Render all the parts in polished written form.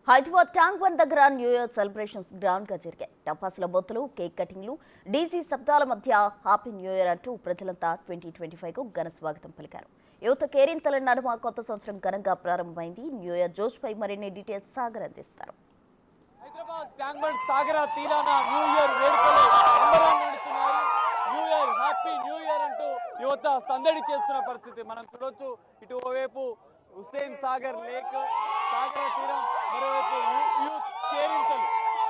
Hyderabad Tank bund దగ్గర new year celebrations ground గా జరిగాయి. టపాసుల బొత్తులు, కేక్ కటింగ్లు, డీసీ శబ్దాల మధ్య హ్యాపీ న్యూ ఇయర్ అంటూ ప్రజలంతా 2025 కు ఘన స్వాగతం పలికారు. యువత కేరింతల నడుమ కొత్త సంవత్సరం ఘనంగా ప్రారంభమైంది. న్యూ ఇయర్ జోష్ పై మరిన్ని డీటెయిల్స్ సాగర్ అందిస్తారు. హైదరాబాద్ ట్యాంక్ బండ్ సాగర తీరాన న్యూ ఇయర్ వేడుకలు అంబరాన్ని నడుస్తున్నాయి. New year, happy new year అంటూ యువత సందడి చేస్తున్న పరిస్థితి మనం చూడొచ్చు. ఇటు ఓవైపు హుస్సేన్ సాగర్ లేక్, సాగర తీరం, మరోవైపు యూత్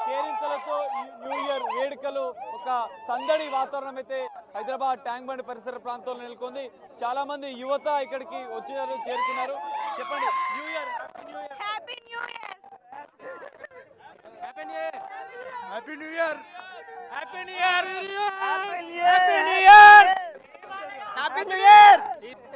కేరింతలతో న్యూ ఇయర్ వేడుకలు, ఒక సందడి వాతావరణం అయితే హైదరాబాద్ ట్యాంక్ బండ్ పరిసర ప్రాంతంలో నెలకొంది. చాలా మంది యువత ఇక్కడికి వచ్చారు, చేరుకున్నారు. చెప్పండి, new year, happy new year, happy new year, happy new year, happy new year, happy new year, happy new year,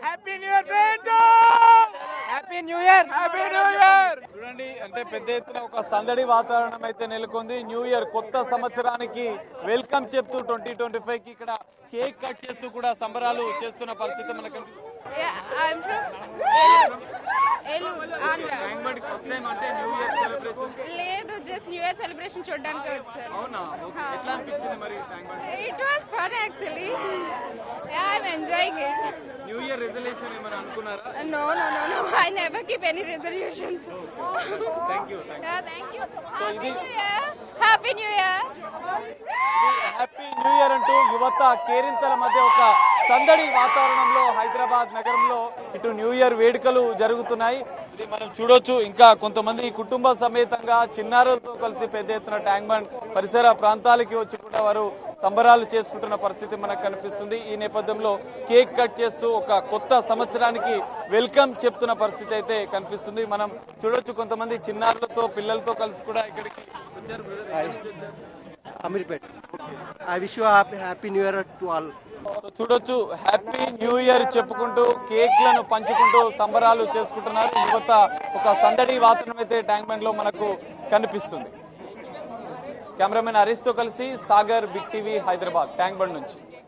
happy new year, happy new year, happy new year. చూడండి, అంటే పెద్ద ఎత్తున ఒక సందడి వాతావరణం అయితే నెలకొంది. న్యూ ఇయర్ కొత్త సంవత్సరానికి వెల్కమ్ చెప్తూ 2025 కి ఇక్కడ కేక్ కట్ చేస్తూ కూడా సంబరాలు చేస్తున్న పరిస్థితి మనకు లేదు, జస్ట్ న్యూ ఇయర్ సెలబ్రేషన్ చూడడానికి వచ్చాను. It was fun actually. I am enjoying it. New year resolution ఏమైనా అనుకున్నారా? No, I never keep any resolutions. Thank you. Thank you. Happy New Year. Happy new year అంటూ యువత కేరింతల మధ్య ఒక సందడి వాతావరణంలో హైదరాబాద్ నగరంలో ఇటు న్యూ ఇయర్ వేడుకలు జరుగుతున్నాయి. ఇది మనం చూడొచ్చు. ఇంకా కొంతమంది కుటుంబ సమేతంగా చిన్నారులతో కలిసి పెద్ద ఎత్తున ట్యాంక్ బండ్ పరిసర ప్రాంతాలకి వచ్చి కూడా వారు సంబరాలు చేసుకుంటున్న పరిస్థితి మనకు కనిపిస్తుంది. ఈ నేపథ్యంలో కేక్ కట్ చేస్తూ ఒక కొత్త సంవత్సరానికి వెల్కమ్ చెప్తున్న పరిస్థితి అయితే కనిపిస్తుంది. మనం చూడొచ్చు, కొంతమంది చిన్నారులతో పిల్లలతో కలిసి కూడా ఇక్కడికి వచ్చారు. Ameerpet. I wish you happy new year to all. చూడొచ్చు, హ్యాపీ న్యూ ఇయర్ చెప్పుకుంటూ కేక్లను పంచుకుంటూ సంబరాలు చేసుకుంటున్నారు యువత. ఒక సందడి వాతావరణం అయితే ట్యాంక్ బండ్ లో మనకు కనిపిస్తుంది. కెమెరామెన్ హరీష్ తో కలిసి Sagar, big TV, Hyderabad Tank Bund నుంచి.